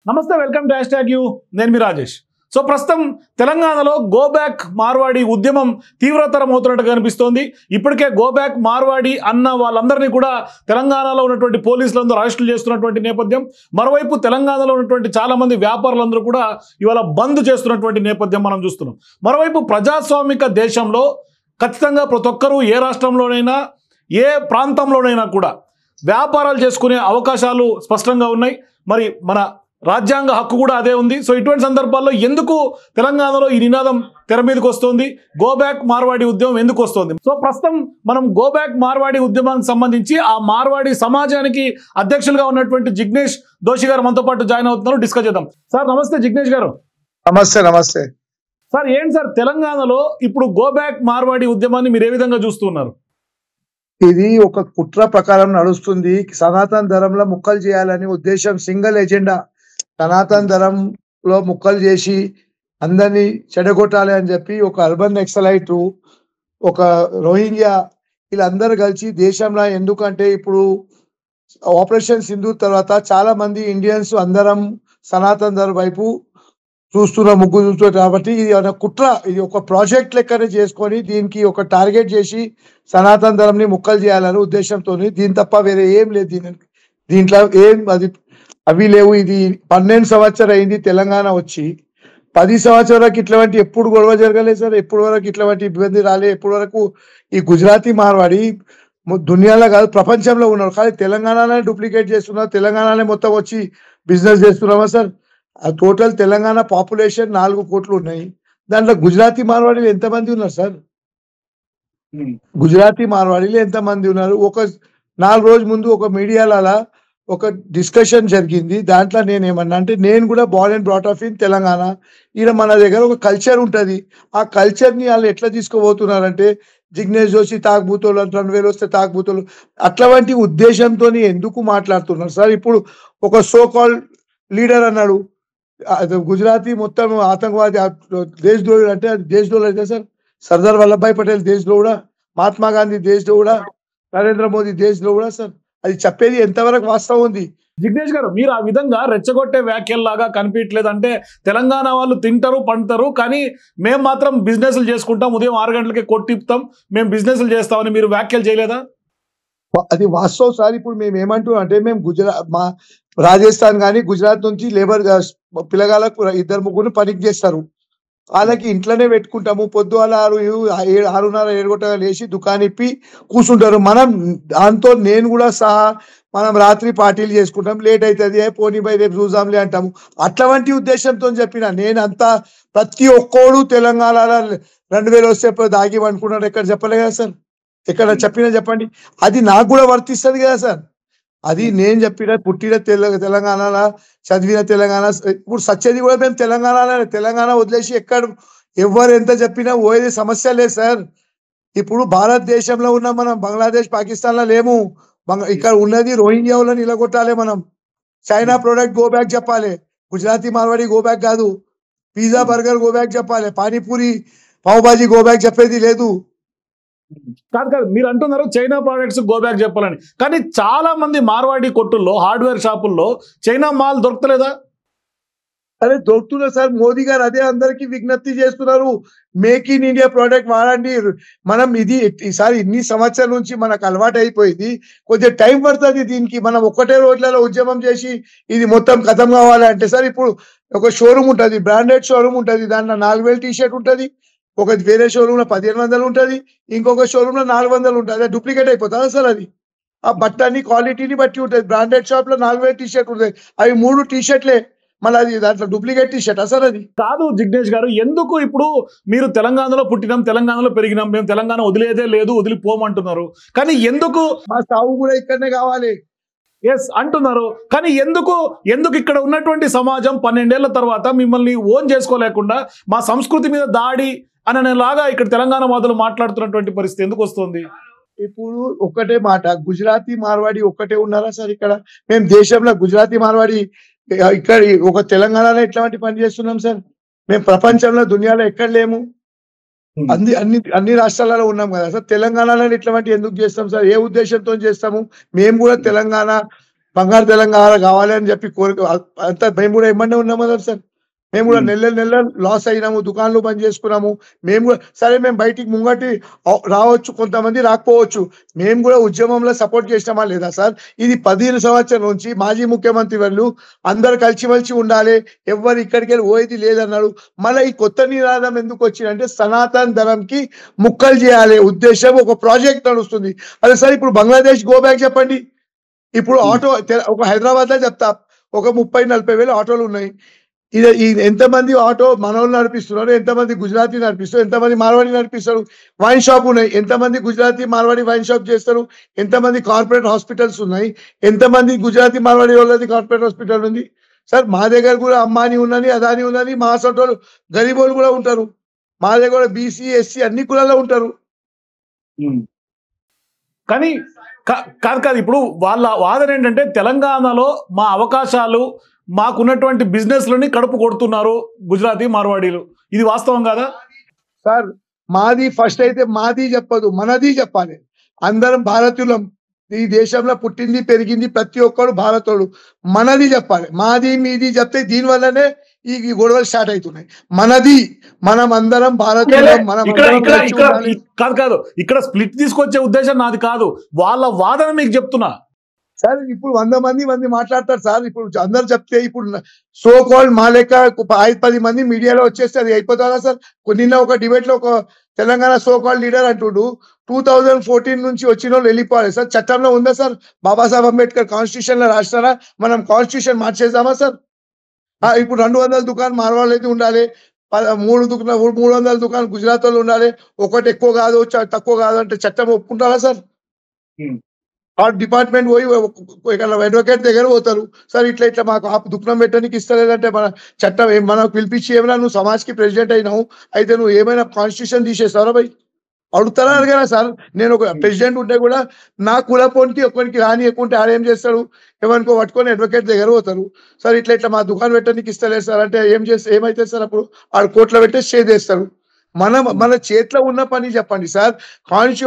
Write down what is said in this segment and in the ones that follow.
నమస్తే, welcome to hash tag you. నేను మీ Rajesh. So ప్రస్తుతం తెలంగాణలో గో బ్యాక్ మార్వాడి ఉద్యమం తీవ్రతరం అవుతున్నట్టు కనిపిస్తోంది. ఇప్పటికే గో బ్యాక్ మార్వాడి అన్న వాళ్ళందరినీ కూడా తెలంగాణలో ఉన్నటువంటి పోలీసులందరూ అరెస్టులు చేస్తున్నటువంటి నేపథ్యం. మరోవైపు తెలంగాణలో ఉన్నటువంటి చాలామంది వ్యాపారులందరూ కూడా ఇవాళ బంద్ చేస్తున్నటువంటి నేపథ్యం మనం చూస్తున్నాం. మరోవైపు ప్రజాస్వామిక దేశంలో ఖచ్చితంగా ప్రతి ఒక్కరూ ఏ రాష్ట్రంలోనైనా ఏ ప్రాంతంలోనైనా కూడా వ్యాపారాలు చేసుకునే అవకాశాలు స్పష్టంగా ఉన్నాయి. మరి మన రాజ్యాంగ హక్కు కూడా అదే ఉంది. సో ఇటువంటి సందర్భాల్లో ఎందుకు తెలంగాణలో ఈ నినాదం తెర మీదకి వస్తుంది? గో బ్యాక్ మార్వాడి ఉద్యమం ఎందుకు వస్తుంది? సో ప్రస్తుతం మనం గో బ్యాక్ మార్వాడి ఉద్యమానికి సంబంధించి ఆ మార్వాడి సమాజానికి అధ్యక్షులుగా ఉన్నటువంటి జిగ్నేష్ దోషి గారు మనతో పాటు జాయిన్ అవుతున్నారు. డిస్కస్ చేద్దాం. సార్ నమస్తే జిగ్నేష్ గారు. నమస్తే. నమస్తే సార్. ఏంటి సార్ తెలంగాణలో ఇప్పుడు గో బ్యాక్ మార్వాడి ఉద్యమాన్ని మీరు ఏ విధంగా చూస్తున్నారు? ఇది ఒక కుట్ర ప్రకారం నడుస్తుంది. సనాతన ధర్మంలో ముక్కలు చేయాలని ఉద్దేశం, సింగిల్ ఎజెండా. సనాతన ధర్మంలో ముక్కలు చేసి అందరినీ చెడగొట్టాలి అని చెప్పి ఒక అర్బన్ నక్సలైట్, ఒక రోహింగ్యా వీళ్ళందరూ కలిసి దేశంలో, ఎందుకంటే ఇప్పుడు ఆపరేషన్ సింధూర్ తర్వాత చాలా మంది ఇండియన్స్ అందరం సనాతన ధర్మం వైపు ముగ్గు చూస్తున్నారు. కాబట్టి ఇది ఒక కుట్ర, ఇది ఒక ప్రాజెక్ట్ లెక్కనే చేసుకొని దీనికి ఒక టార్గెట్ చేసి సనాతన ధర్మంని ముక్కలు చేయాలని ఉద్దేశంతో, దీని తప్ప వేరే ఏం లేదు. దీంట్లో ఏం అవి లేవు. ఇది 12 సంవత్సరం అయింది తెలంగాణ వచ్చి. 10 సంవత్సరాలకు ఇట్లాంటి ఎప్పుడు గొడవ జరగలేదు సార్. ఎప్పుడు వరకు ఇట్లాంటి ఇబ్బంది రాలేదు. ఎప్పుడు వరకు ఈ గుజరాతీ మార్వాడి దునియాలో కాదు ప్రపంచంలో ఉన్నారు, కానీ తెలంగాణనే డూప్లికేట్ చేస్తున్నారు. తెలంగాణనే మొత్తం వచ్చి బిజినెస్ చేస్తున్నామా సార్? టోటల్ తెలంగాణ పాపులేషన్ 4 కోట్లు ఉన్నాయి. దాంట్లో గుజరాతీ మార్వాడీలు ఎంతమంది ఉన్నారు సార్? గుజరాతీ మార్వాడీలు ఎంతమంది ఉన్నారు? ఒక 4 రోజుల ముందు ఒక మీడియాలో ఒక డిస్కషన్ జరిగింది. దాంట్లో నేను ఏమన్నా అంటే, నేను కూడా born and brought up in Telangana. ఈయన మన దగ్గర ఒక కల్చర్ ఉంటుంది. ఆ కల్చర్ని వాళ్ళు ఎట్లా తీసుకుపోతున్నారంటే, జిగ్నేష్ జోషి తాగుబోతోళ్ళు, 2000 వస్తే తాగుబోతోళ్ళు, అట్లాంటి ఉద్దేశంతో ఎందుకు మాట్లాడుతున్నారు సార్? ఇప్పుడు ఒక సో కాల్డ్ లీడర్ అన్నాడు, గుజరాతీ మొత్తం ఆతంకవాది, దేశద్రోహుడు. అంటే అది దేశద్రోహుడు అయితే సార్? సర్దార్ వల్లభాయ్ పటేల్ దేశద్రోహుడా? మహాత్మా గాంధీ దేశద్రోహుడా? నరేంద్ర మోదీ దేశద్రోహుడా సార్? అది చెప్పేది ఎంతవరకు వాస్తవం ఉంది? జిగ్నేష్ గారు, మీరు ఆ విధంగా రెచ్చగొట్టే వ్యాఖ్యల్లాగా కనిపించలేదు. అంటే తెలంగాణ వాళ్ళు తింటారు పంటారు, కానీ మేము మాత్రం బిజినెస్లు చేసుకుంటాం, ఉదయం 6 గంటలకే కొట్టిపుతాం, మేము బిజినెస్లు చేస్తామని మీరు వ్యాఖ్యలు చేయలేదా? అది వాస్తవం సార్. ఇప్పుడు మేము ఏమంటున్నాం అంటే, మేము మా రాజస్థాన్ కానీ గుజరాత్ నుంచి లేబర్ పిల్లగాళ్ళకు 2-3 పనికి చేస్తారు. వాళ్ళకి ఇంట్లోనే పెట్టుకుంటాము. పొద్దుగాల 6:30 7 గంటల లేచి దుకాణిప్పి కూర్చుంటారు. మనం దాంతో నేను కూడా సహా మనం రాత్రి పార్టీలు చేసుకుంటాం. లేట్ అవుతుంది, పోనీ బై రేపు చూసాంలే అంటాము. అట్లాంటి ఉద్దేశంతో చెప్పిన నేను అంతా. ప్రతి ఒక్కోడు తెలంగాణలో 2000 వస్తే దాగి అనుకున్నాడు. ఎక్కడ చెప్పలే కదా సార్? ఎక్కడ చెప్పినా చెప్పండి. అది నాకు కూడా వర్తిస్తుంది కదా సార్? అది నేను చెప్పిన పుట్టిన తెలంగాణ, చదివిన తెలంగాణ. ఇప్పుడు సచ్చేది కూడా మేము తెలంగాణలోనే. తెలంగాణ వదిలేసి ఎక్కడ ఎవరు ఎంత చెప్పినా పోయేది సమస్య లేదు సార్. ఇప్పుడు భారతదేశంలో ఉన్న మనం బంగ్లాదేశ్, పాకిస్తాన్లో లేము. ఇక్కడ ఉన్నది రోహింగ్యాలను నిలగొట్టాలి మనం. చైనా ప్రోడక్ట్ గో బ్యాక్ చెప్పాలి. గుజరాతీ మార్వాడి గో బ్యాక్ కాదు. పిజ్జా బర్గర్ గో బ్యాక్ చెప్పాలి. పానీపూరి పావుబాజీ గో బ్యాక్ చెప్పేది లేదు. కాదు, మీరు అంటున్నారు చైనా ప్రోడక్ట్స్ గో బ్యాక్ చెప్పాలని, కానీ చాలా మంది మార్వాడి కొట్టుల్లో, హార్డ్వేర్ షాపుల్లో చైనా మాల్ దొరకలేదా? అరే దొరుకుతున్నారు సార్. మోదీ గారు అదే అందరికీ విజ్ఞప్తి చేస్తున్నారు, మేక్ ఇన్ ఇండియా ప్రోడక్ట్ వాడండి. మనం ఇది ఈసారి ఇన్ని సంవత్సరాల నుంచి మనకు అలవాటు అయిపోయింది. కొంచెం టైం పడుతుంది దీనికి. మనం ఒక్కటే రోజులలో ఉద్యమం చేసి ఇది మొత్తం ఖతం కావాలంటే సార్, ఇప్పుడు ఒక షోరూమ్ ఉంటుంది, బ్రాండెడ్ షోరూమ్ ఉంటుంది, దాంట్లో 4000 టీ-షర్ట్ ఉంటుంది. ఒక వేరే షోరూమ్ లో 1500 ఉంటుంది, ఇంకొక షోరూమ్ లో 400 ఉంటుంది. డూప్లికేట్ అయిపోతుందా సార్? అది ఆ బట్టని క్వాలిటీని బట్టి ఉంటుంది. బ్రాండెడ్ షాప్ లో 4000 టీ-షర్ట్ ఉంటుంది, అవి 3 టీ-షర్ట్లే. మళ్ళీ అది దాంట్లో డూప్లికేట్ టీ-షర్ట్ సార్? అది కాదు జిగ్నేష్ గారు. ఎందుకు ఇప్పుడు మీరు తెలంగాణలో పుట్టినాం, తెలంగాణలో పెరిగినాం, మేము తెలంగాణ వదిలేదే లేదు, వదిలిపోమంటున్నారు, కానీ ఎందుకు మా సాగు కూడా ఇక్కడనే కావాలి ఎస్ అంటున్నారు, కానీ ఎందుకు ఇక్కడ ఉన్నటువంటి సమాజం 12 ఏళ్ల తర్వాత మిమ్మల్ని ఓన్ చేసుకోలేకుండా మా సంస్కృతి మీద దాడి అనేలాగా ఇక్కడ తెలంగాణ వాదులు మాట్లాడుతున్నటువంటి పరిస్థితి ఎందుకు వస్తుంది? ఇప్పుడు ఒకటే మాట, గుజరాతీ మార్వాడి ఒక్కటే ఉన్నారా సార్ ఇక్కడ? మేము దేశంలో గుజరాతీ మార్వాడి ఇక్కడ ఒక తెలంగాణలో ఎట్లాంటి పని చేస్తున్నాం సార్? మేము ప్రపంచంలో దునియాలో ఎక్కడ లేము. అన్ని రాష్ట్రాలలో ఉన్నాం కదా సార్. తెలంగాణలో ఇట్లాంటి ఎందుకు చేస్తాం సార్? ఏ ఉద్దేశంతో చేస్తాము? మేము కూడా తెలంగాణ బంగారు తెలంగాణ కావాలి అని చెప్పి కోరిక అంతా మేము కూడా ఇమ్మనే ఉన్నాము కదా సార్. మేము కూడా నెల లాస్ అయినాము, దుకాణాలు బంద్ చేసుకున్నాము. మేము కూడా సరే మేము బయటికి ముంగటి రావచ్చు, కొంతమంది రాకపోవచ్చు. మేము కూడా ఉద్యమంలో సపోర్ట్ చేసినామా లేదా సార్? ఇది 15 సంవత్సరాల నుంచి మాజీ ముఖ్యమంత్రి వాళ్ళు అందరు కలిసిమెలిసి ఉండాలి, ఎవరు ఇక్కడికి వెళ్ళి పోయేది లేదన్నాడు. మళ్ళీ ఈ కొత్త నినాదం ఎందుకు వచ్చిందంటే సనాతన్ ధరంకి ముక్కలు చేయాలి ఉద్దేశం, ఒక ప్రాజెక్ట్ నడుస్తుంది. అదే సార్ ఇప్పుడు బంగ్లాదేశ్ గో బ్యాక్ చెప్పండి. ఇప్పుడు ఆటో ఒక హైదరాబాద్ లో చెప్తా, ఒక 30-40 వేలు ఆటోలు ఉన్నాయి. ఇది ఎంతమంది ఆటో మనోళ్ళు నడిపిస్తున్నారు, ఎంతమంది గుజరాతీ నడిపిస్తారు, ఎంతమంది మార్వాడి నడిపిస్తారు. వైన్ షాప్ ఉన్నాయి, ఎంతమంది గుజరాతీ మార్వాడి వైన్ షాప్ చేస్తారు. ఎంతమంది కార్పొరేట్ హాస్పిటల్స్ ఉన్నాయి, ఎంతమంది గుజరాతీ మార్వాడి వాళ్ళది కార్పొరేట్ హాస్పిటల్ ఉంది. సార్ మా దగ్గర కూడా అంబానీ ఉన్నది, అదానీ ఉన్నది, మా సొంటోళ్ళు గరీబోళ్ళు కూడా ఉంటారు. మా దగ్గర కూడా బీసీ ఎస్సీ అన్ని కులాల్లో ఉంటారు. కానీ కాదు ఇప్పుడు వాళ్ళ వాదన ఏంటంటే తెలంగాణలో మా అవకాశాలు, మాకున్నటువంటి బిజినెస్లని కడుపు కొడుతున్నారు గుజరాతీ మార్వాడీలు. ఇది వాస్తవం కాదా సార్? మాది ఫస్ట్ అయితే మాది చెప్పదు, మనది చెప్పాలి. అందరం భారతీయులం, ఈ దేశంలో పుట్టింది పెరిగింది ప్రతి ఒక్కరు భారతోడు. మనది చెప్పాలి. మాది మీది చెప్తే దీని వల్లనే ఈ గొడవలు స్టార్ట్ అవుతున్నాయి. మనది, మనం అందరం భారతీయులం, మనం కాదు ఇక్కడ స్ప్లిట్ తీసుకొచ్చే ఉద్దేశం నాది కాదు, వాళ్ళ వాదన మీకు చెప్తున్నా సార్. ఇప్పుడు 100 మంది మాట్లాడతారు సార్. ఇప్పుడు అందరు చెప్తే ఇప్పుడు సో కాల్డ్ మా లెక్క 5-10 మంది మీడియాలో వచ్చేస్తే అది అయిపోతుందా సార్? నిన్న ఒక డిబేట్ లో ఒక తెలంగాణ సో కాల్డ్ లీడర్ అంటుడు 2014 నుంచి వచ్చిన వాళ్ళు వెళ్ళిపోవాలి సార్. చట్టంలో ఉందా సార్? బాబాసాహెబ్ అంబేద్కర్ కాన్స్టిట్యూషన్ లో రాస్తారా? మనం కాన్స్టిట్యూషన్ మార్చేద్దామా సార్? ఇప్పుడు 200 దుకాణం మార్వాళ్ళైతే ఉండాలి, 300 దుకాణం గుజరాత్ వాళ్ళు ఉండాలి, ఒకటి ఎక్కువ కాదు తక్కువ కాదు అంటే చట్టం ఒప్పుకుంటారా సార్? ఆ డిపార్ట్మెంట్ పోయి ఇక్కడ అడ్వకేట్ దగ్గర పోతారు, సార్ ఇట్లా మాకు దుఃఖం పెట్టడానికి ఇస్తలేదంటే మన చట్టం మనకు పిలిపించి ఏమైనా నువ్వు సమాజ్కి ప్రెసిడెంట్ అయినావు అయితే నువ్వు ఏమైనా కాన్స్టిట్యూషన్ తీసేస్తారా భయ్? అడుగుతారా అడగరా సార్? నేను ఒక ప్రెసిడెంట్ ఉంటే కూడా నా కులపోనికి ఒకరికి రాని ఎక్కుంటే ఆడేం చేస్తాడు, ఎవరికో పట్టుకొని అడ్వకేట్ దగ్గర పోతారు, సార్ ఇట్లా మా దుకాణం పెట్టడానికి ఇస్తలేదు సార్ అంటే ఏమైతే సార్ అప్పుడు ఆడు కోర్టులో పెట్టే స్టే చేస్తారు. మన చేతిలో ఉన్న పని చెప్పండి సార్.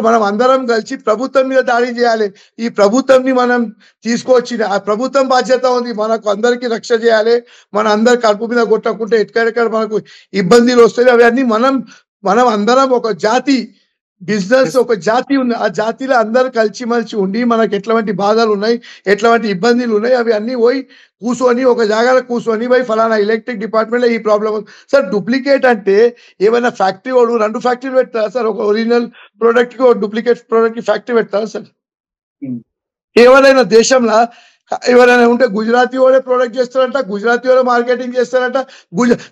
మనం అందరం కలిసి ప్రభుత్వం మీద దాడి చేయాలి. ఈ ప్రభుత్వంని మనం తీసుకొచ్చి ఆ ప్రభుత్వం బాధ్యత ఉంది, మనకు అందరికీ రక్ష చేయాలి. మన అందరి కడుపు మీద కొట్టకుంటే ఎక్కడెక్కడ మనకు ఇబ్బందులు వస్తాయి అవన్నీ మనం అందరం ఒక జాతి బిజినెస్ ఒక జాతి ఉంది, ఆ జాతిలో అందరు కలిసిమలిసి ఉండి మనకు ఎట్లాంటి బాధలు ఉన్నాయి, ఎట్లాంటి ఇబ్బందులు ఉన్నాయి అవి అన్ని పోయి కూర్చొని ఒక జాగాలో కూర్చొని పోయి ఫలానా ఎలక్ట్రిక్ డిపార్ట్మెంట్లో ఈ ప్రాబ్లం సార్. డూప్లికేట్ అంటే ఏమైనా ఫ్యాక్టరీ వాడు 2 ఫ్యాక్టరీలు పెడతారా సార్? ఒక ఒరిజినల్ ప్రోడక్ట్ కి ఒక డూప్లికేట్ ప్రోడక్ట్ కి ఫ్యాక్టరీ పెడతారా సార్? ఎవరైనా దేశంలో ఎవరైనా ఉంటే గుజరాతీ వాళ్ళే ప్రొడక్ట్ చేస్తారంట, గుజరాతీ వాళ్ళే మార్కెటింగ్ చేస్తారంట.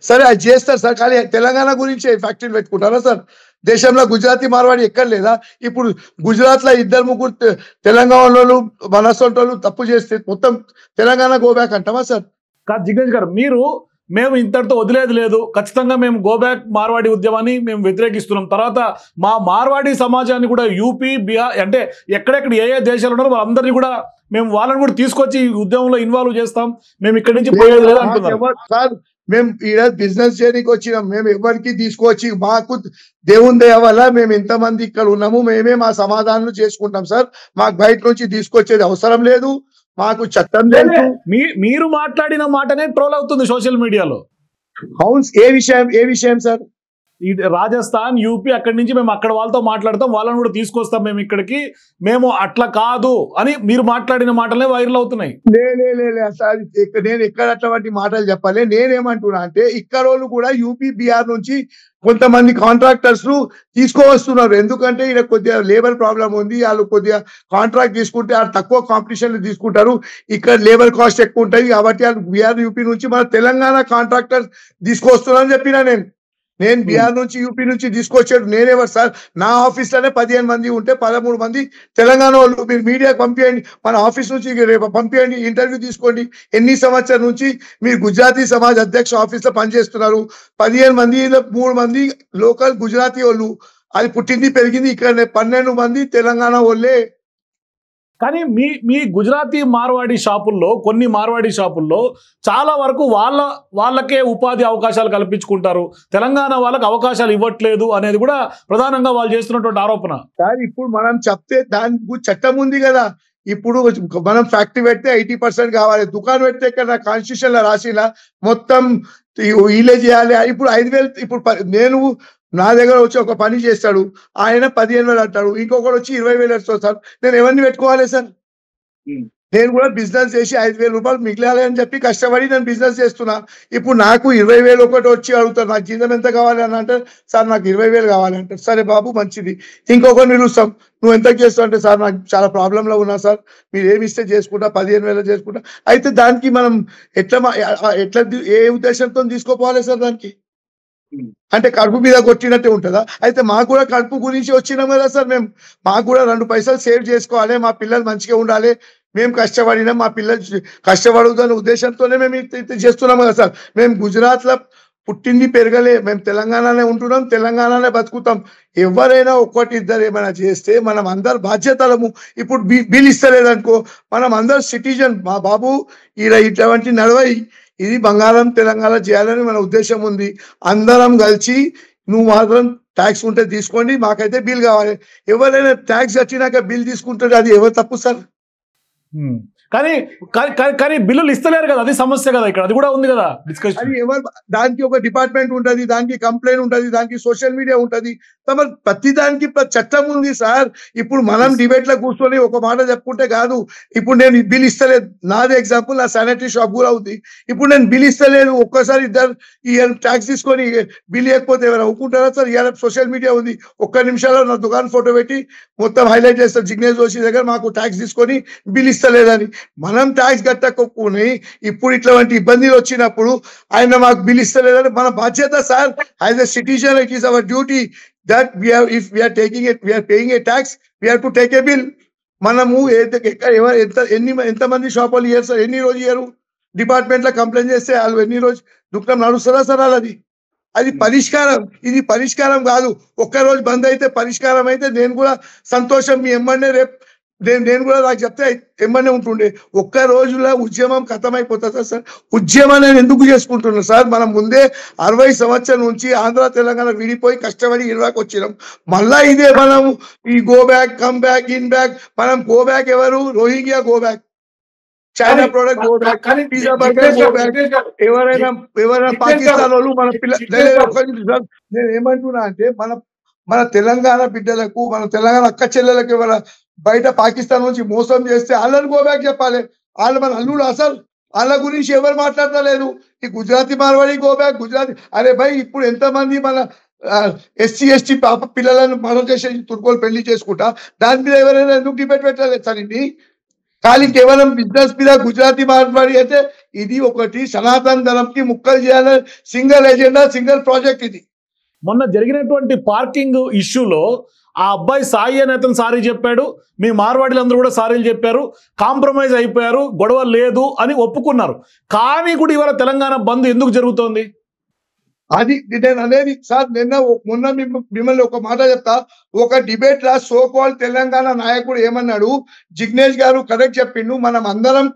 సరే అది చేస్తారు సార్, కానీ తెలంగాణ గురించి ఫ్యాక్టరీలు పెట్టుకుంటారా సార్? దేశంలో గుజరాతీ మార్వాడి ఎక్కడ లేదా? ఇప్పుడు గుజరాత్ లో 2-3 తెలంగాణ వాళ్ళు మనసొంటోళ్ళు తప్పు చేస్తే మొత్తం తెలంగాణ గో బ్యాక్ అంటామా సార్? కాదు జిగ్నేష్ గారు, మేము ఇంతటితో వదిలేదు లేదు, ఖచ్చితంగా మేము గో బ్యాక్ మార్వాడి ఉద్యమాన్ని మేము వ్యతిరేకిస్తున్నాం. తర్వాత మా మార్వాడి సమాజాన్ని కూడా యూపీ బిహార్ అంటే ఎక్కడెక్కడ ఏ దేశాలు ఉన్నారో వాళ్ళందరినీ కూడా వాళ్ళని కూడా తీసుకొచ్చి ఈ ఉద్యమంలో ఇన్వాల్వ్ చేస్తాం, మేము ఇక్కడి నుంచి పోయేది లేదు అంటున్నారు. మేము ఈరోజు బిజినెస్ చేయడానికి వచ్చినాం, మేము ఎవరికి తీసుకొచ్చి మాకు దేవుని దయ వల్ల మేము ఇంతమంది ఇక్కడ ఉన్నాము, మేమే మా సమాధానం చేసుకుంటాం సార్. మాకు బయట నుంచి తీసుకొచ్చేది అవసరం లేదు, మాకు చట్టం లేదు. మీరు మాట్లాడిన మాటనే ట్రోల్ అవుతుంది సోషల్ మీడియాలో. అవును, ఏ విషయం సార్? ఈ రాజస్థాన్ యూపీ అక్కడి నుంచి మేము అక్కడ వాళ్ళతో మాట్లాడతాం, వాళ్ళని కూడా తీసుకొస్తాం మేము ఇక్కడికి, మేము అట్లా కాదు అని మీరు మాట్లాడిన మాటలే వైరల్ అవుతున్నాయి. సార్ నేను ఎక్కడ అట్లాంటి మాటలు చెప్పాలి. నేనేమంటున్నా అంటే ఇక్కడ వాళ్ళు కూడా యూపీ బిహార్ నుంచి కొంతమంది కాంట్రాక్టర్స్ తీసుకువస్తున్నారు. ఎందుకంటే ఇక్కడ కొద్దిగా లేబర్ ప్రాబ్లం ఉంది, వాళ్ళు కొద్దిగా కాంట్రాక్ట్ తీసుకుంటే వాళ్ళు తక్కువ కాంపిటీషన్ తీసుకుంటారు, ఇక్కడ లేబర్ కాస్ట్ ఎక్కువ ఉంటాయి కాబట్టి వాళ్ళు బీహార్ యూపీ నుంచి మన తెలంగాణ కాంట్రాక్టర్స్ తీసుకొస్తున్నారని చెప్పినా నేను బీహార్ నుంచి యూపీ నుంచి తీసుకొచ్చాడు నేనేవారు సార్. నా ఆఫీస్ లోనే 15 మంది ఉంటే 13 మంది తెలంగాణ వాళ్ళు. మీరు మీడియాకి పంపించండి, మన ఆఫీస్ నుంచి రేపు పంపించండి, ఇంటర్వ్యూ తీసుకోండి. ఎన్ని సంవత్సరాల నుంచి మీరు గుజరాతీ సమాజ్ అధ్యక్ష ఆఫీస్ లో పనిచేస్తున్నారు? 15 మందిలో 3 మంది లోకల్ గుజరాతీ వాళ్ళు, అది పుట్టింది పెరిగింది ఇక్కడ. 12 మంది తెలంగాణ వాళ్ళే. కానీ మీ గుజరాతీ మార్వాడి షాపుల్లో, కొన్ని మార్వాడి షాపుల్లో చాలా వరకు వాళ్ళకే ఉపాధి అవకాశాలు కల్పించుకుంటారు, తెలంగాణ వాళ్ళకి అవకాశాలు ఇవ్వట్లేదు అనేది కూడా ప్రధానంగా వాళ్ళు చేస్తున్నటువంటి ఆరోపణ. ఇప్పుడు మనం చెప్తే దానికి చట్టం ఉంది కదా, ఇప్పుడు మనం ఫ్యాక్టరీ పెడితే 80% కావాలి, దుకాణం పెడితే ఇక్కడ నా కాన్స్టిట్యూషన్ లో రాసిలా మొత్తం వీళ్ళే చేయాలి. ఇప్పుడు 5,000 ఇప్పుడు నేను నా దగ్గర వచ్చి ఒక పని చేస్తాడు, ఆయన 15,000 అంటాడు, ఇంకొకటి వచ్చి 20,000 వస్తుంది సార్. నేను ఎవరిని పెట్టుకోవాలి సార్? నేను కూడా బిజినెస్ చేసి 5,000 రూపాయలు మిగిలాలి అని చెప్పి కష్టపడి నేను బిజినెస్ చేస్తున్నా. ఇప్పుడు నాకు 20,000 ఒకటి వచ్చి అడుగుతారు, నాకు జీతం ఎంత కావాలి అని అంటే, సార్ నాకు 20,000 కావాలంటారు. సరే బాబు మంచిది, ఇంకొకరిని పిలుస్తాం, నువ్వు ఎంత చేస్తావు అంటే, సార్ నాకు చాలా ప్రాబ్లంలో ఉన్నా సార్, మీరు ఏమి ఇస్తే చేసుకుంటా, 15,000 చేసుకుంటా. అయితే దానికి మనం ఎట్లా ఏ ఉద్దేశంతో తీసుకోపోవాలి సార్? దానికి అంటే కడుపు మీద కొట్టినట్టే ఉంటుందా? అయితే మాకు కూడా కడుపు గురించి వచ్చినాం కదా సార్, మేము మాకు కూడా 2 పైసలు సేవ్ చేసుకోవాలి, మా పిల్లలు మంచిగా ఉండాలి, మేము కష్టపడినా మా పిల్లలు కష్టపడదనే ఉద్దేశంతోనే మేము చేస్తున్నాం కదా సార్. మేము గుజరాత్లో పుట్టింది పెరగలే, మేము తెలంగాణలో ఉంటున్నాం, తెలంగాణలో బతుకుతాం. ఎవరైనా ఒక్కటి ఇద్దరు ఏమైనా చేస్తే మనం అందరు బాధ్యతలము. ఇప్పుడు బిల్ ఇస్తలేదనుకో, మనం అందరు సిటిజన్, మా బాబు ఇటువంటి నడవయి, ఇది బంగారం తెలంగాణ చేయాలని మన ఉద్దేశం ఉంది. అందరం కలిసి నువ్వు మాత్రం ట్యాక్స్ ఉంటే తీసుకోండి, మాకైతే బిల్ కావాలి. ఎవరైనా ట్యాక్స్ వచ్చినాక బిల్ తీసుకుంటే అది ఎవరు తప్పు సార్? కానీ కానీ బిల్లులు ఇస్తలేరు కదా, అది సమస్య కదా ఇక్కడ, అది కూడా ఉంది కదా డిస్కషన్. అది ఎవరు, దానికి ఒక డిపార్ట్మెంట్ ఉంటది, దానికి కంప్లైంట్ ఉంటది, దానికి సోషల్ మీడియా ఉంటది, ప్రతి దానికి చట్టం ఉంది సార్. ఇప్పుడు మనం డిబేట్ లో కూర్చొని ఒక మాట చెప్పుకుంటే కాదు. ఇప్పుడు నేను బిల్ ఇస్తలేదు, నాది ఎగ్జాంపుల్, నా శానిటరీ షాప్ కూడా ఉంది. ఇప్పుడు నేను బిల్ ఇస్తలేదు, ఒక్కసారి ఇద్దరు ట్యాక్స్ తీసుకొని బిల్ ఇవ్వకపోతే ఎవరైనా ఒప్పుకుంటారా సార్? ఇవాళ సోషల్ మీడియా ఉంది, 1 నిమిషాల్లో నా దుకాణం ఫోటో పెట్టి మొత్తం హైలైట్ చేస్తారు, జిగ్నేష్ జోషి దగ్గర మాకు ట్యాక్స్ తీసుకొని బిల్ ఇస్తలేదని. మనం ట్యాక్స్ కట్టకపోయి ఇప్పుడు ఇట్లాంటి ఇబ్బందులు వచ్చినప్పుడు ఆయన మాకు బిల్ ఇస్తలేదని మన బాధ్యత sir. As a citizen it is our duty that if we are taking it, we are paying a tax, we have to take a bill. మనము ఎంతమంది షాపులు ఇయ్యారు సార్? ఎన్ని రోజు ఇయ్యారు? డిపార్ట్మెంట్ లో కంప్లైంట్ చేస్తే వాళ్ళు ఎన్ని రోజు దుఃఖం నడుస్తుందా సార్? అది పరిష్కారం, ఇది పరిష్కారం కాదు. ఒక్కరోజు బంద్ అయితే పరిష్కారం అయితే నేను కూడా సంతోషం, మీ ఎమ్మెల్యే రేపు నేను కూడా నాకు చెప్తే ఎమ్మెల్యే ఉంటుండే. ఒక్క రోజులో ఉద్యమం ఖతమైపోతుందా సార్? ఉద్యమం ఎందుకు చేసుకుంటున్నాం సార్? మనం ముందే 60 సంవత్సరాల నుంచి ఆంధ్ర తెలంగాణ విడిపోయి కష్టపడి 20కి వచ్చినాం. మళ్ళా ఇదే మనం ఈ go back, come back, in back. మనం గో బ్యాక్ ఎవరు? Rohingya go back, China product go back, pizza burger go back. ఎవరైనా పాకిస్తాన్ వాళ్ళు మన పిల్లలు. నేను ఏమంటున్నా అంటే మన తెలంగాణ బిడ్డలకు, మన తెలంగాణ అక్క చెల్లెలకు ఎవరైనా బయట పాకిస్తాన్ నుంచి మోసం చేస్తే వాళ్ళని గో బ్యాక్ చెప్పాలి. వాళ్ళు మన అల్లుడు అసలు, వాళ్ళ గురించి ఎవరు మాట్లాడలేదు. ఈ గుజరాతీ మార్వాడి గో బ్యాక్, గుజరాతీ. అరే భయ్, ఇప్పుడు ఎంతమంది మన ఎస్సీ ఎస్టీ పాప పిల్లలను మనం చేసే తుర్కోలు పెళ్లి చేసుకుంటా, దాని మీద ఎవరైనా ఎందుకు డిబేట్ పెట్టలేదు సార్? ఇది ఖాళీ కేవలం బిజినెస్ మీద గుజరాతీ మార్వాడి అయితే ఇది ఒకటి సనాతన ధర్మంకి ముక్కలు చేయాలని సింగిల్ ఎజెండా, సింగిల్ ప్రాజెక్ట్ ఇది. మొన్న జరిగినటువంటి పార్కింగ్ ఇష్యూలో ఆ అబ్బాయి సాయి అనే అతను సారీ చెప్పాడు, మీ మార్వాడీలందరూ కూడా సారీలు చెప్పారు, కాంప్రమైజ్ అయిపోయారు, గొడవ లేదు అని ఒప్పుకున్నారు. కానీ కూడా ఇవాళ తెలంగాణ బంద్ ఎందుకు జరుగుతోంది? అది నేను అనేది సార్. మొన్న మిమ్మల్ని ఒక మాట చెప్తా. ఒక డిబేట్ లా సోకాల్ తెలంగాణ నాయకుడు ఏమన్నాడు, జిగ్నేష్ గారు కరెక్ట్ చెప్పిండు, మనం అందరం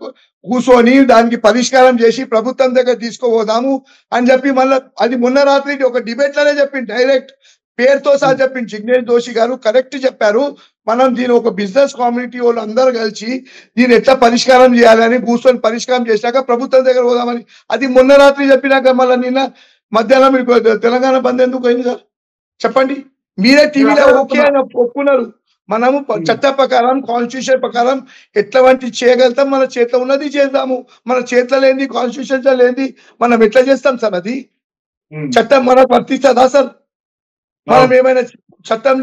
కూర్చొని దానికి పరిష్కారం చేసి ప్రభుత్వం దగ్గర తీసుకుపోదాము అని చెప్పి మళ్ళీ అది మొన్న రాత్రి ఒక డిబేట్ లోనే చెప్పిండు, డైరెక్ట్ పేరుతో సహా చెప్పిండు. జిగ్నేష్ జోషి గారు కరెక్ట్ చెప్పారు. మనం దీని ఒక బిజినెస్ కమ్యూనిటీ వాళ్ళు అందరూ కలిసి దీన్ని ఎట్లా పరిష్కారం చేయాలని కూర్చొని పరిష్కారం చేశాక ప్రభుత్వం దగ్గర పోదామని అది మొన్న రాత్రి చెప్పినాక మళ్ళీ నిన్న మధ్యాహ్నం మీకు తెలంగాణ బంద్ ఎందుకు అయింది సార్? చెప్పండి. మీరే టీవీలో ఓకే అని ఒప్పుకున్నారు. మనము చట్ట ప్రకారం, కాన్స్టిట్యూషన్ ప్రకారం ఎట్లాంటి చేయగలుగుతాం, మన చేతిలో ఉన్నది చేద్దాము. మన చేతిలో లేని, కాన్స్టిట్యూషన్ లేని మనం ఎట్లా చేస్తాం సార్? అది చట్టం మనకు వర్తిస్తుందా సార్? మనం ఏమైనా చట్టం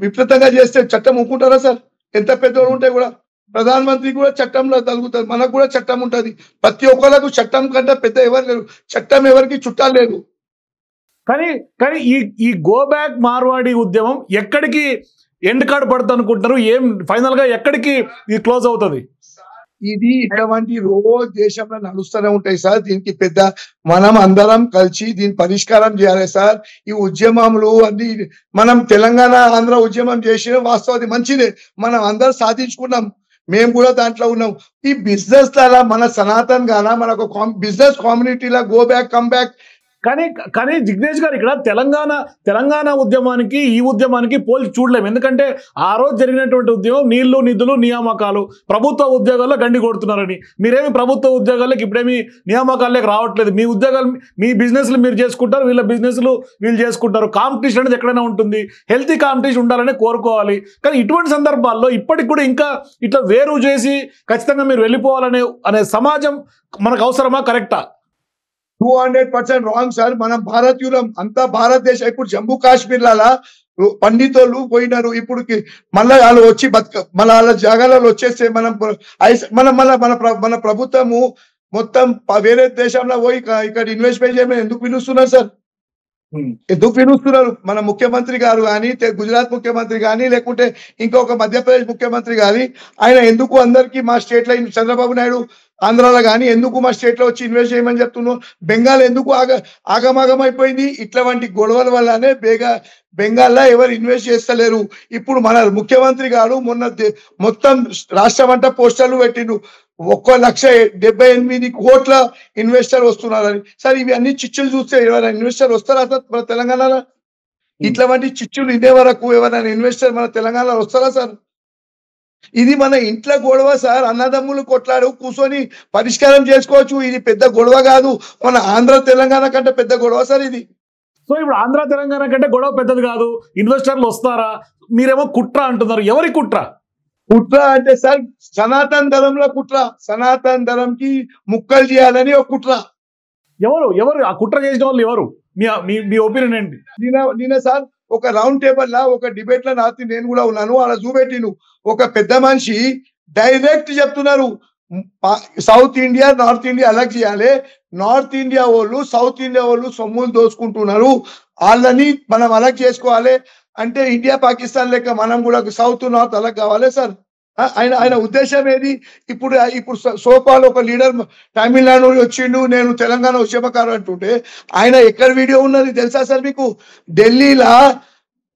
విపరీతంగా చేస్తే చట్టం ఒప్పుకుంటారా సార్? ఎంత పెద్దోడు ఉంటే కూడా ప్రధానమంత్రి కూడా చట్టంలో తగులుతుంది, మనకు కూడా చట్టం ఉంటుంది. ప్రతి ఒక్కరికి చట్టం కంటే పెద్ద ఎవరు లేరు, చట్టం ఎవరికి చుట్టాలు లేదు. కానీ ఈ గో బ్యాక్ మార్వాడి ఉద్యమం ఎక్కడికి ఎండ్ కార్డ్ పడుతుంది అనుకుంటున్నారు? ఏం ఫైనల్ గా ఎక్కడికి ఇది క్లోజ్ అవుతుంది? ఇది ఇటువంటి రోజు దేశంలో నడుస్తూనే ఉంటాయి సార్. దీనికి పెద్ద మనం అందరం కలిసి దీని పరిష్కారం చేయాలి సార్. ఈ ఉద్యమంలో అన్ని మనం తెలంగాణ ఆంధ్ర ఉద్యమం చేసిన వాస్తవం అది మంచిదే, మనం అందరం సాధించుకున్నాం, మేము కూడా దాంట్లో ఉన్నాం. ఈ బిజినెస్ ద్వారా మన సనాతన్ గాన మనకు బిజినెస్ కమ్యూనిటీలో గో బ్యాక్, కమ్ బ్యాక్ కానీ కానీ జిగ్నేష్ గారు ఇక్కడ తెలంగాణ ఉద్యమానికి ఈ ఉద్యమానికి పోల్చి చూడలేము. ఎందుకంటే ఆ రోజు జరిగినటువంటి ఉద్యమం నీళ్లు నిధులు నియామకాలు, ప్రభుత్వ ఉద్యోగాల్లో గండి కొడుతున్నారని. మీరేమి ప్రభుత్వ ఉద్యోగాలకు ఇప్పుడేమి నియామకాలకు రావట్లేదు. మీ ఉద్యోగాలు మీ బిజినెస్లు మీరు చేసుకుంటారు, వీళ్ళ బిజినెస్లు వీళ్ళు చేసుకుంటారు. కాంపిటీషన్ అనేది ఎక్కడైనా ఉంటుంది, హెల్తీ కాంపిటీషన్ ఉండాలని కోరుకోవాలి. కానీ ఇటువంటి సందర్భాల్లో ఇప్పటికి కూడా ఇంకా ఇట్లా వేరు చేసి ఖచ్చితంగా మీరు వెళ్ళిపోవాలనే సమాజం మనకు అవసరమా, కరెక్టా? 200% రాంగ్ సార్. మనం భారతీయులం అంతా, భారతదేశం. ఇప్పుడు జమ్మూ కాశ్మీర్ లా పండితోళ్ళు పోయినారు, ఇప్పుడు మళ్ళీ వాళ్ళు వచ్చి మళ్ళీ వాళ్ళ జాగాలలో వచ్చేస్తే మన ప్రభుత్వము మొత్తం వేరే దేశంలో పోయి ఇక్కడ ఇన్వెస్ట్మెంట్ చేయమని ఎందుకు పిలుస్తున్నారు సార్? ఎందుకు పిలుస్తున్నారు? మన ముఖ్యమంత్రి గారు కానీ, గుజరాత్ ముఖ్యమంత్రి కానీ, లేకుంటే ఇంకొక మధ్యప్రదేశ్ ముఖ్యమంత్రి కానీ, ఆయన ఎందుకు అందరికి మా స్టేట్ లో చంద్రబాబు నాయుడు ఆంధ్రాలో కానీ ఎందుకు మా స్టేట్ లో వచ్చి ఇన్వెస్ట్ చేయమని చెప్తున్నాం? బెంగాల్ ఎందుకు ఆగమాగమైపోయింది? ఇట్లాంటి గొడవల వల్లనే బెంగాల్లో ఎవరు ఇన్వెస్ట్ చేస్తలేరు. ఇప్పుడు మన ముఖ్యమంత్రి గారు మొత్తం రాష్ట్రం అంతా పోస్టర్లు పెట్టిండు, 1,78 కోట్ల ఇన్వెస్టర్ వస్తున్నారని. సార్ ఇవి అన్ని చిచ్చులు చూస్తే ఎవరైనా ఇన్వెస్టర్ వస్తారా సార్ మన తెలంగాణలో? ఇట్లాంటి చిచ్చులు ఇదే వరకు ఎవరైనా ఇన్వెస్టర్ మన తెలంగాణలో వస్తారా సార్? ఇది మన ఇంట్లో గొడవ సార్. అన్నదమ్ములు కొట్లాడు కూర్చొని పరిష్కారం చేసుకోవచ్చు. ఇది పెద్ద గొడవ కాదు. మన ఆంధ్ర తెలంగాణ కంటే పెద్ద గొడవ సార్ ఇది. సో ఇప్పుడు ఆంధ్ర తెలంగాణ కంటే గొడవ పెద్దది కాదు. ఇన్వెస్టర్లు వస్తారా? మీరేమో కుట్ర అంటున్నారు. ఎవరి కుట్ర? కుట్ర అంటే సార్ సనాతన ధర్మంలో కుట్ర. సనాతన ధర్మంకి ముక్కలు చేయాలని ఒక కుట్ర. ఎవరు ఆ కుట్ర చేసిన వాళ్ళు ఎవరు? మీ ఒపీనియన్ ఏంటి? నిన్న సార్ ఒక రౌండ్ టేబుల్ లా ఒక డిబేట్ లో నేను కూడా ఉన్నాను, అలా చూపెట్టిను. ఒక పెద్ద మనిషి డైరెక్ట్ చెప్తున్నారు, సౌత్ ఇండియా నార్త్ ఇండియా అలగ్ చేయాలి. నార్త్ ఇండియా వాళ్ళు సౌత్ ఇండియా వాళ్ళు సొమ్ములు దోచుకుంటున్నారు, వాళ్ళని మనం అలగ్ చేసుకోవాలి. అంటే ఇండియా పాకిస్తాన్ లెక్క మనం కూడా సౌత్ నార్త్ అలగ్ కావాలి సార్. ఆయన ఉద్దేశం ఏది? ఇప్పుడు సోపాల్ ఒక లీడర్ తమిళనాడు వచ్చిండు, నేను తెలంగాణ ఉద్యమకారు అంటుంటే ఆయన ఎక్కడ వీడియో ఉన్నది తెలుసా సార్ మీకు? ఢిల్లీలో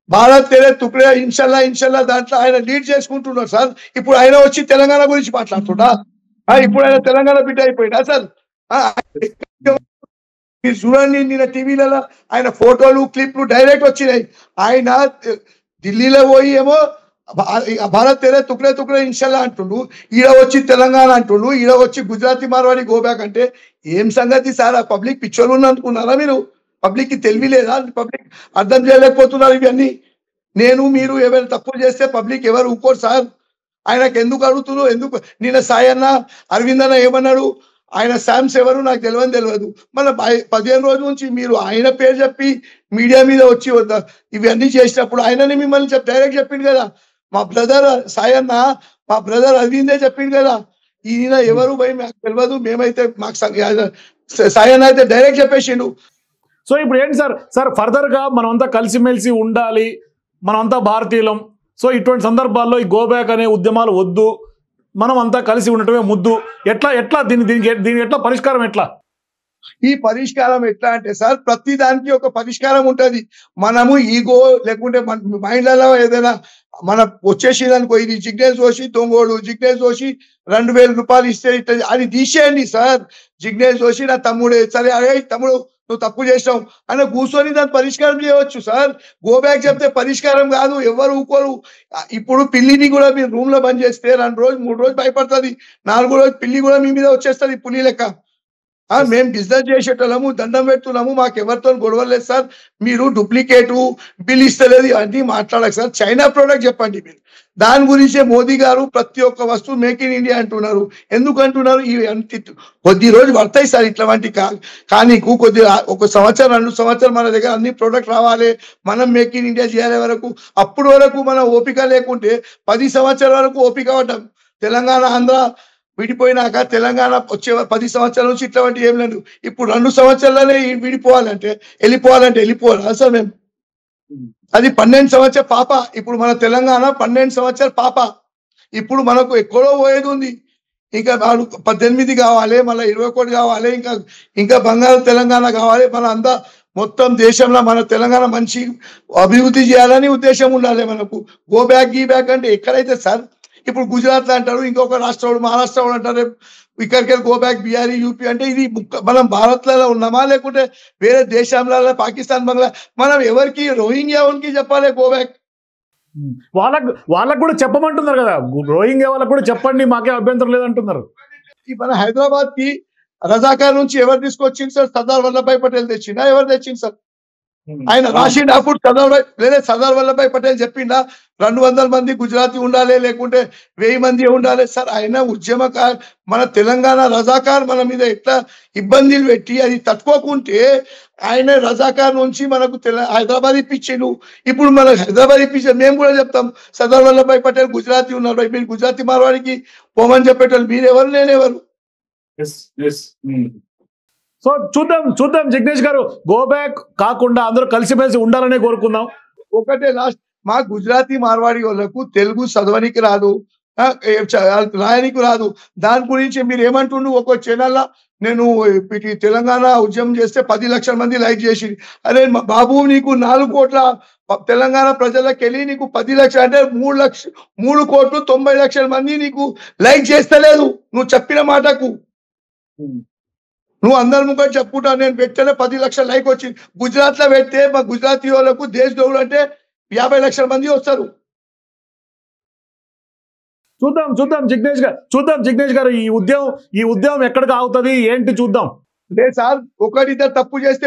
భారత్ తెరే తుక్డే ఇన్షల్లా దాంట్లో ఆయన లీడ్ చేసుకుంటున్నారు సార్. ఇప్పుడు ఆయన వచ్చి తెలంగాణ గురించి మాట్లాడుతున్నా? ఇప్పుడు ఆయన తెలంగాణ బిడ్డ అయిపోయినా సార్? మీరు చూడండి, నిన్న టీవీలలో ఆయన ఫోటోలు క్లిప్లు డైరెక్ట్ వచ్చినాయి. ఆయన ఢిల్లీలో పోయి ఏమో భారత్ తెరే తుక్డే ఇన్షల్లా అంటుండు, ఈడ వచ్చి తెలంగాణ అంటుండు, ఈడ వచ్చి గుజరాతీ మార్వాడి గోబ్యాక్ అంటే ఏం సంగతి సార్? ఆ పబ్లిక్ పిచ్చోళ్ళు అనుకున్నారా మీరు? పబ్లిక్ కి తెలివి లేదా? పబ్లిక్ అర్థం చేయలేకపోతున్నారు ఇవన్నీ. మీరు ఏమైనా తప్పులు చేస్తే పబ్లిక్ ఎవరు ఊరుకోరు సార్. ఆయనకు ఎందుకు అడుగుతున్నారు? ఎందుకు? నిన్న సాయన్న అరవింద్ అన్న ఏమన్నాడు? ఆయన శామ్స్ ఎవరు నాకు తెలియదు. మన 15 రోజుల నుంచి మీరు ఆయన పేరు చెప్పి మీడియా మీద వచ్చి ఇవన్నీ చేసినప్పుడు ఆయనని మిమ్మల్ని డైరెక్ట్ చెప్పింది కదా, మా బ్రదర్ సాయన్న, మా బ్రదర్ అరవిందే చెప్పింది కదా. ఈయన ఎవరు భయ మాకు తెలియదు, మేమైతే మాకు సాయన్న అయితే డైరెక్ట్ చెప్పేసిండు. సో ఇప్పుడు ఏంటి సార్ ఫర్దర్ గా మనమంతా కలిసిమెలిసి ఉండాలి, మనమంతా భారతీయులం. సో ఇటువంటి సందర్భాల్లో ఈ గోబ్యాక్ అనే ఉద్యమాలు వద్దు, మనం అంతా కలిసి ఉండటమే ముద్దు. ఎట్లా దీనికి ఎట్లా పరిష్కారం? ఎట్లా ఈ పరిష్కారం ఎట్లా అంటే సార్, ప్రతి దానికి ఒక పరిష్కారం ఉంటది. మనము ఈగో లేకుంటే మైండ్లలో ఏదైనా మన వచ్చేసి అనుకో, ఇది జిగ్నేష్ జోషి దొంగోడు, జిగ్నేష్ జోషి 2,000 రూపాయలు ఇస్తే అది తీసేయండి సార్. జిగ్నేష్ జోషి నా తమ్ముడే, సరే అరే తమ్ముడు నువ్వు తప్పు చేసావు అని కూర్చొని దాన్ని పరిష్కారం చేయవచ్చు సార్. గోబ్యాక్ చెప్తే పరిష్కారం కాదు, ఎవరు ఊకోరు. ఇప్పుడు పిల్లిని కూడా మీరు రూమ్ లో బంద్ చేస్తే 2 రోజులు 3 రోజులు భయపడుతుంది, 4వ రోజు పిల్లి కూడా మీ మీద వచ్చేస్తుంది పులి లెక్క. మేము బిజినెస్ చేసేటోళ్ళము, దండం పెడుతున్నాము, మాకు ఎవరితో గొడవలు లేదు సార్. మీరు డూప్లికేటు బిల్ ఇస్తలేదు అన్ని మాట్లాడక సార్. చైనా ప్రోడక్ట్ చెప్పండి మీరు. దాని గురించే మోదీ గారు ప్రతి ఒక్క వస్తువు మేక్ ఇన్ ఇండియా అంటున్నారు. ఎందుకు అంటున్నారు? ఇవి కొద్ది రోజు పడతాయి సార్ ఇట్లాంటి కానీ ఒక సంవత్సరం 2 సంవత్సరాలు మన దగ్గర అన్ని ప్రోడక్ట్ రావాలి, మనం మేక్ ఇన్ ఇండియా చేయాలి వరకు. అప్పుడు వరకు మన ఓపిక లేకుంటే 10 సంవత్సరాల వరకు ఓపిక పడ్డాం. తెలంగాణ ఆంధ్ర విడిపోయినాక తెలంగాణ వచ్చే 10 సంవత్సరాల నుంచి ఇట్లాంటి ఏం లేదు. ఇప్పుడు 2 సంవత్సరాలనే వెళ్ళిపోవాలంటే వెళ్ళిపోవాలి సార్ మేము. అది 12 సంవత్సరాల పాప. ఇప్పుడు మన తెలంగాణ 12 సంవత్సరాల పాప. ఇప్పుడు మనకు ఎక్కడో పోయేది ఉంది. ఇంకా 18 కావాలి, మళ్ళీ 21 కావాలి, ఇంకా బంగారు తెలంగాణ కావాలి. మన అంతా మొత్తం దేశంలో మన తెలంగాణ మంచి అభివృద్ధి చేయాలని ఉద్దేశం ఉండాలి మనకు. గో బ్యాక్ గీ బ్యాక్ అంటే ఎక్కడైతే సార్ ఇప్పుడు గుజరాత్ అంటారు, ఇంకొక రాష్ట్రం మహారాష్ట్ర వాళ్ళు అంటారు, ఇక్కడికి గో బ్యాక్ బీహారీ యూపీ అంటే ఇది మనం భారత్లలో ఉన్నామా లేకుంటే వేరే దేశంలో పాకిస్తాన్ బంగ్లా మనం ఎవరికి రోహింగ్యా వాళ్ళకి చెప్పాలి గో బ్యాక్? వాళ్ళకు కూడా చెప్పమంటున్నారు కదా, రోహింగ్యా వాళ్ళకు కూడా చెప్పండి, మాకే అభ్యంతరం లేదంటున్నారు. మన హైదరాబాద్ కి రజాకార్ నుంచి ఎవరు తీసుకొచ్చింది సార్? సర్దార్ వల్లభాయ్ పటేల్ తెచ్చిందా? ఎవరు తెచ్చింది సార్? ఆయన రాసిండు అప్పుడు సర్దార్ వల్లభాయ్ పటేల్ చెప్పిండా 200 మంది గుజరాతీ ఉండాలి లేకుంటే 1000 మంది ఉండాలి సార్? ఆయన ఉద్యమకార్, మన తెలంగాణ రజాకార్ మన మీద ఎట్లా ఇబ్బందులు పెట్టి అది తట్టుకోకుంటే ఆయన రజాకార్ నుంచి మనకు హైదరాబాద్ ఇప్పించిండు. ఇప్పుడు మనకు హైదరాబాద్ ఇప్పించారు. మేము కూడా చెప్తాం సర్దార్ వల్లభాయ్ పటేల్ గుజరాతీ ఉన్నారు, మీరు గుజరాతీ మార్వాడికి పోమని చెప్పేటోళ్ళు మీరెవరు, నేనెవరు? సో చూద్దాం జిగ్నేష్ గారు, గో బ్యాక్ కాకుండా అందరూ కలిసిమెలిసి ఉండాలనే కోరుకుందాం. ఒకటే లాస్ట్, మా గుజరాతీ మార్వాడి వాళ్ళకు తెలుగు చదవనికి రాదు, రాయనికి రాదు. దాని గురించి మీరు ఏమంటుండు? ఒక ఛానల్ నేను తెలంగాణ ఉద్యమం చేస్తే 10 లక్షల మంది లైక్ చేసి, అరే బాబు నీకు 4 కోట్ల తెలంగాణ ప్రజలకు వెళ్ళి నీకు 10 లక్షలు అంటే 3 కోట్లు 90 లక్షల మంది నీకు లైక్ చేస్తలేదు నువ్వు చెప్పిన మాటకు. నువ్వు అందరి ముఖం చెప్పుకుంటా నేను పెట్టేనే 10 లక్షల లైక్ వచ్చింది. గుజరాత్ లో పెడితే మా గుజరాతీ వాళ్ళకు దేశ దేవుడు అంటే 50 లక్షల మంది వస్తారు. చూద్దాం జిగ్నేష్ గారు ఈ ఉద్యమం ఎక్కడికి ఆగుతుంది ఏంటి చూద్దాం. లేదు సార్, ఒకటిద్దరు తప్పు చేస్తే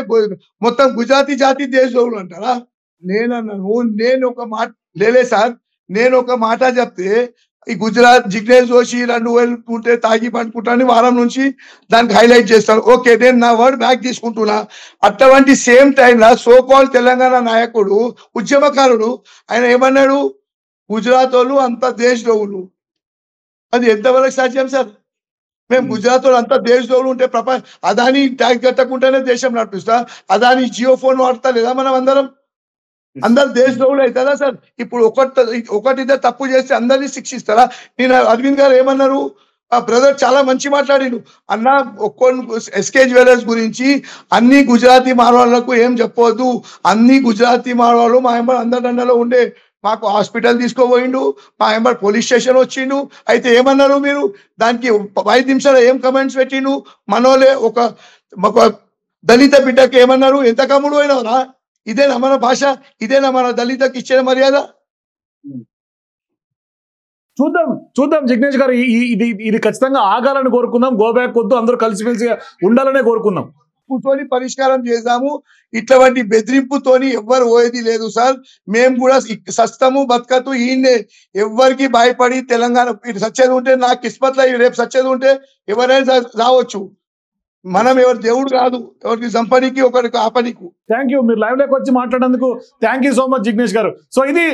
మొత్తం గుజరాతీ జాతి దేశ దేవుడు అంటారా? నేను ఒక మాట లేలే సార్, నేను ఒక మాట చెప్తే ఈ గుజరాత్ జిగ్నేష్ జోషి 2000 తాగి పండుకుంటాను వారం నుంచి దానికి హైలైట్ చేస్తాను. ఓకే, నేను నా వర్డ్ బ్యాక్ తీసుకుంటున్నా. అటువంటి సేమ్ టైంలో సోకాల్ తెలంగాణ నాయకుడు ఉద్యమకారుడు ఆయన ఏమన్నాడు? గుజరాత్ వాళ్ళు అంత దేశద్రోహులు. అది ఎంతవరకు సాధ్యం సార్? మేము గుజరాత్ వాళ్ళు అంతా దేశద్రోహులు ఉంటే అదాని ట్యాక్స్ కట్టకుండానే దేశం నడిపిస్తా, అదాని జియో ఫోన్ వాడతా లేదా మనం అందరు దేశద్రోహులు అవుతారా సార్? ఇప్పుడు ఒకటిద్దరు తప్పు చేస్తే అందరినీ శిక్షిస్తారా? నేను అరవింద్ గారు ఏమన్నారు? ఆ బ్రదర్ చాలా మంచి మాట్లాడిండు అన్న. ఎస్కే జ్యువెలర్స్ గురించి అన్ని గుజరాతీ మార్వాళ్ళకు ఏం చెప్పవద్దు, అన్ని గుజరాతీ మార్వాళ్ళు మా ఎంబర్ అందరిలో ఉండే మాకు హాస్పిటల్ తీసుకోపోయిండు, మా ఎంబర్ పోలీస్ స్టేషన్ వచ్చిండు. అయితే ఏమన్నారు మీరు? దానికి 5 నిమిషాలు ఏం కమెంట్స్ పెట్టిండు? మనోలే ఒక దళిత బిడ్డకి ఏమన్నారు? ఎంత కమ్ముడు అయినవరా? ఇదేనా మన భాష? ఇదేనా మన దళితకి ఇచ్చే మర్యాద? చూద్దాం జిగ్నేష్ గారు, ఇది ఖచ్చితంగా ఆగాలని కోరుకుందాం. గో బ్యాక్ వద్దు, అందరూ కలిసిమెలిసి ఉండాలనే కోరుకుందాం. తోని పరిష్కారం చేద్దాము. ఇట్లాంటి బెదిరింపుతోని ఎవ్వరు పోయేది లేదు సార్. మేము కూడా సస్తము బతకతూ ఈయన్నే, ఎవ్వరికి భయపడి తెలంగాణ ఇటు సచ్చేది ఉంటే నా కిస్మత్లో రేపు సచ్చేది ఉంటే ఎవరైనా రావచ్చు. మనం ఎవరు దేవుడు కాదు, ఎవరికి సంపనికి ఒకరికి ఆపనికి. థ్యాంక్ యూ, మీరు లైవ్ లోకి వచ్చి మాట్లాడేందుకు thank you so much Jignesh గారు. సో ఇది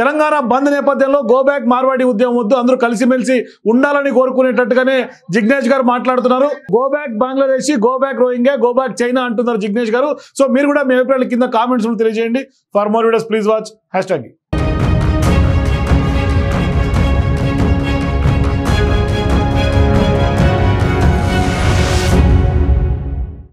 తెలంగాణ బంద్ నేపథ్యంలో గో బ్యాక్ మార్వాడి ఉద్యమం వద్దు, అందరూ కలిసిమెలిసి ఉండాలని కోరుకునేటట్టుగానే జిగ్నేష్ గారు మాట్లాడుతున్నారు. Go back Bangladeshi, go back Rohingya, go back China అంటున్నారు జిగ్నేష్ గారు. సో మీరు కూడా మీ అభిప్రాయాలు కింద కామెంట్స్ తెలియజేయండి. For more videos please watch #.